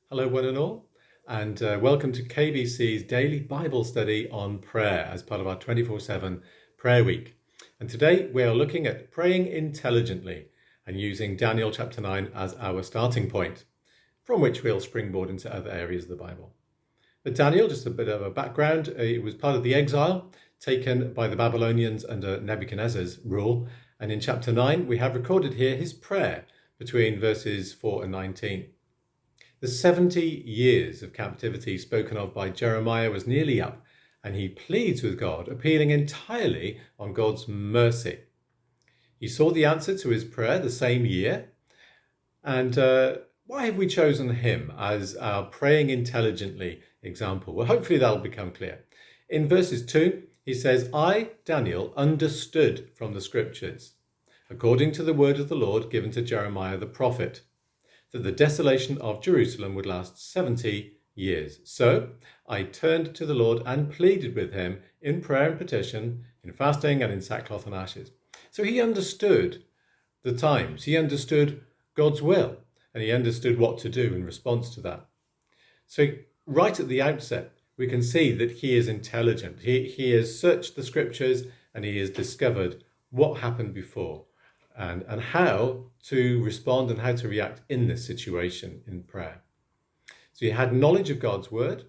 Hello, one and all, and welcome to KBC's daily Bible study on prayer as part of our 24/7 prayer week. And today we are looking at praying intelligently and using Daniel chapter 9 as our starting point, from which we'll springboard into other areas of the Bible. But Daniel, just a bit of a background, it was part of the exile taken by the Babylonians under Nebuchadnezzar's rule. And in chapter 9, we have recorded here his prayer between verses 4 and 19. The 70 years of captivity spoken of by Jeremiah was nearly up, and he pleads with God, appealing entirely on God's mercy. He saw the answer to his prayer the same year. And why have we chosen him as our praying intelligently example? Well, hopefully that'll become clear. In verses 2, he says, I, Daniel, understood from the scriptures, according to the word of the Lord given to Jeremiah the prophet, that the desolation of Jerusalem would last 70 years. So I turned to the Lord and pleaded with him in prayer and petition, in fasting and in sackcloth and ashes. So he understood the times, he understood God's will, and he understood what to do in response to that. So right at the outset, we can see that he is intelligent. He has searched the scriptures and he has discovered what happened before and how to respond and how to react in this situation in prayer. So he had knowledge of God's word.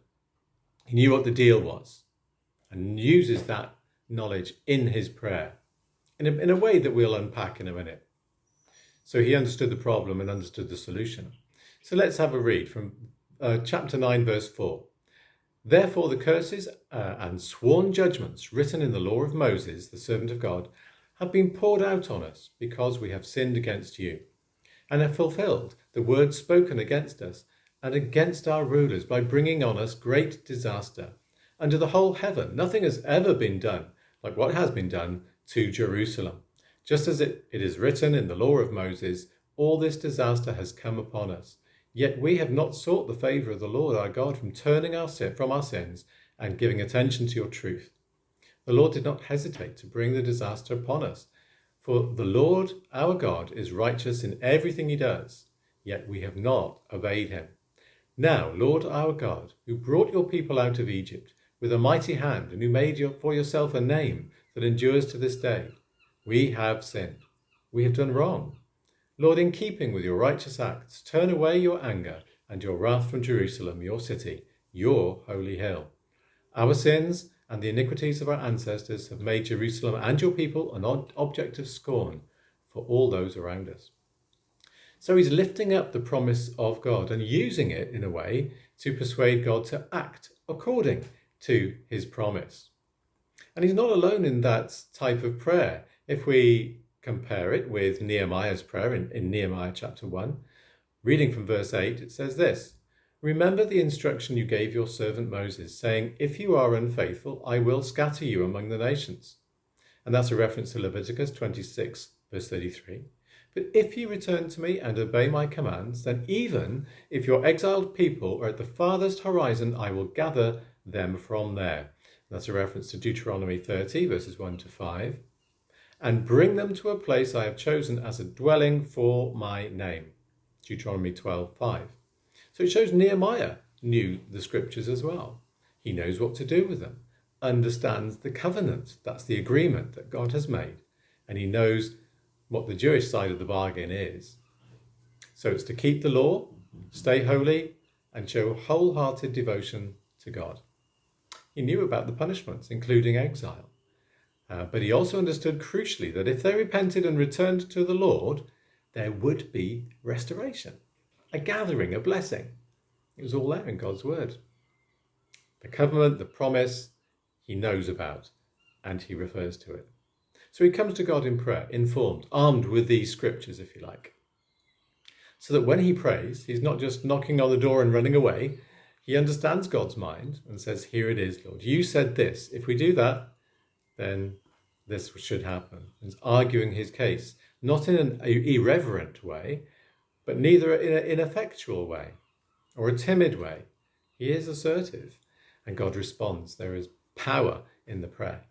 He knew what the deal was and uses that knowledge in his prayer in a way that we'll unpack in a minute. So he understood the problem and understood the solution. So let's have a read from chapter 9, verse 4. Therefore the curses and sworn judgments written in the law of Moses, the servant of God, have been poured out on us because we have sinned against you, and have fulfilled the words spoken against us and against our rulers by bringing on us great disaster. Under the whole heaven, nothing has ever been done like what has been done to Jerusalem. Just as it is written in the law of Moses, all this disaster has come upon us. Yet we have not sought the favour of the Lord our God from turning from our sins and giving attention to your truth. The Lord did not hesitate to bring the disaster upon us, for the Lord our God is righteous in everything he does, yet we have not obeyed him. Now, Lord our God, who brought your people out of Egypt with a mighty hand and who made for yourself a name that endures to this day, we have sinned. We have done wrong. Lord, in keeping with your righteous acts, turn away your anger and your wrath from Jerusalem, your city, your holy hill. Our sins and the iniquities of our ancestors have made Jerusalem and your people an object of scorn for all those around us. So he's lifting up the promise of God and using it in a way to persuade God to act according to his promise. And he's not alone in that type of prayer. If we compare it with Nehemiah's prayer in Nehemiah chapter 1, reading from verse 8, it says this, Remember the instruction you gave your servant Moses, saying, If you are unfaithful, I will scatter you among the nations. And that's a reference to Leviticus 26, verse 33. But if you return to me and obey my commands, then even if your exiled people are at the farthest horizon, I will gather them from there. That's a reference to Deuteronomy 30, verses 1 to 5. And bring them to a place I have chosen as a dwelling for my name. Deuteronomy 12:5. So it shows Nehemiah knew the scriptures as well. He knows what to do with them, understands the covenant, that's the agreement that God has made, and he knows what the Jewish side of the bargain is. So it's to keep the law, stay holy, and show wholehearted devotion to God. He knew about the punishments, including exile. But he also understood crucially that if they repented and returned to the Lord, there would be restoration, a gathering, a blessing. It was all there in God's word. The covenant, the promise, he knows about, and he refers to it. So he comes to God in prayer, informed, armed with these scriptures, if you like. So that when he prays, he's not just knocking on the door and running away. He understands God's mind and says, Here it is, Lord. You said this. If we do that, then this should happen. He's arguing his case, not in an irreverent way, but neither in an ineffectual way or a timid way. He is assertive, and God responds. There is power in the prayer.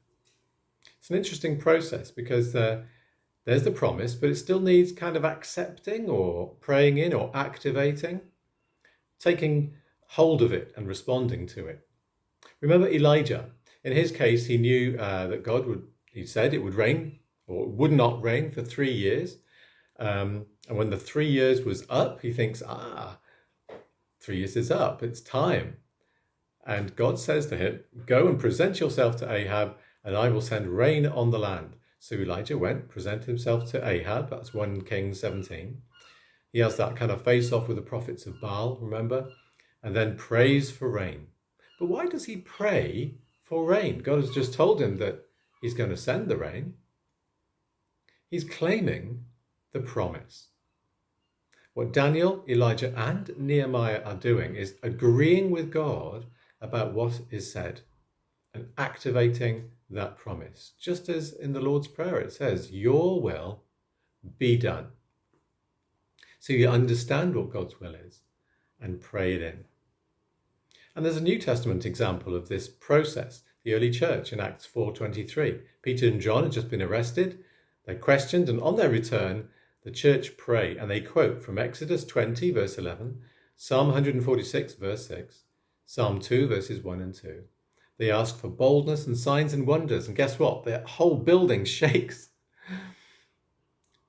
It's an interesting process because there's the promise, but it still needs kind of accepting or praying in or activating. taking hold of it and responding to it. Remember Elijah. In his case, he knew that he said it would rain or would not rain for 3 years. And when the 3 years was up, he thinks, 3 years is up, it's time. And God says to him, go and present yourself to Ahab, and I will send rain on the land. So Elijah went, presented himself to Ahab. That's 1 Kings 17. He has that kind of face-off with the prophets of Baal, remember? And then prays for rain. But why does he pray for rain? God has just told him that he's going to send the rain. He's claiming the promise. What Daniel, Elijah, and Nehemiah are doing is agreeing with God about what is said and activating that promise. Just as in the Lord's Prayer, it says, your will be done. So you understand what God's will is and pray it in. And there's a New Testament example of this process. The early church in Acts 4:23. Peter and John had just been arrested. They're questioned, and on their return, the church pray, and they quote from Exodus 20, verse 11, Psalm 146, verse 6, Psalm 2, verses 1 and 2. They ask for boldness and signs and wonders, and guess what? Their whole building shakes.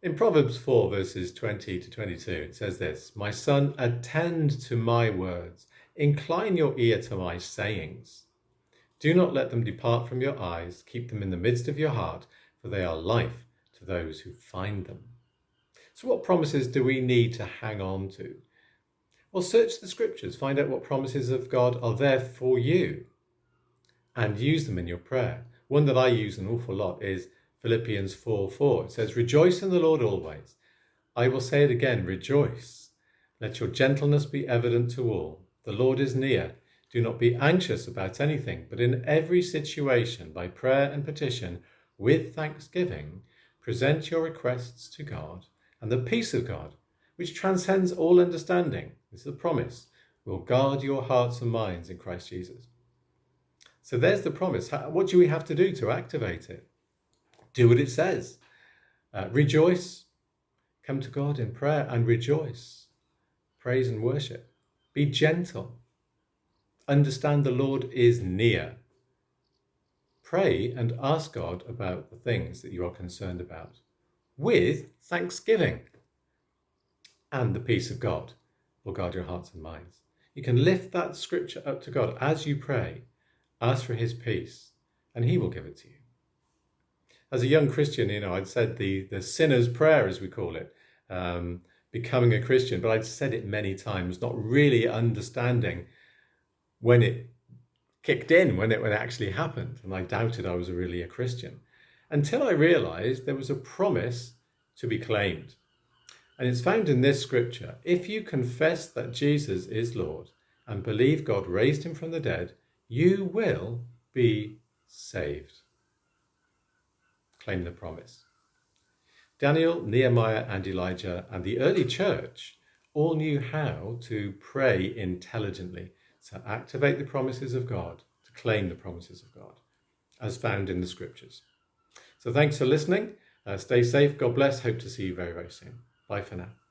In Proverbs 4, verses 20 to 22, it says this, my son, attend to my words, incline your ear to my sayings. Do not let them depart from your eyes, keep them in the midst of your heart, for they are life to those who find them. So what promises do we need to hang on to? Well, search the scriptures, find out what promises of God are there for you, and use them in your prayer. One that I use an awful lot is Philippians 4:4. It says, rejoice in the Lord always. I will say it again, rejoice. Let your gentleness be evident to all. The Lord is near. Do not be anxious about anything, but in every situation, by prayer and petition, with thanksgiving, present your requests to God, and the peace of God, which transcends all understanding, this is the promise, will guard your hearts and minds in Christ Jesus. So there's the promise. What do we have to do to activate it? Do what it says. Rejoice. Come to God in prayer and rejoice. Praise and worship. Be gentle. Understand the Lord is near. Pray and ask God about the things that you are concerned about with thanksgiving. And the peace of God will guard your hearts and minds. You can lift that scripture up to God as you pray. Ask for his peace and he will give it to you. As a young Christian, I'd said the sinner's prayer, as we call it, becoming a Christian, but I'd said it many times, not really understanding when it kicked in, when it actually happened. And I doubted I was really a Christian until I realized there was a promise to be claimed. And it's found in this scripture. If you confess that Jesus is Lord and believe God raised him from the dead, you will be saved. Claim the promise. Daniel, Nehemiah, and Elijah, and the early church all knew how to pray intelligently, to activate the promises of God, to claim the promises of God, as found in the scriptures. So thanks for listening. Stay safe. God bless. Hope to see you very, very soon. Bye for now.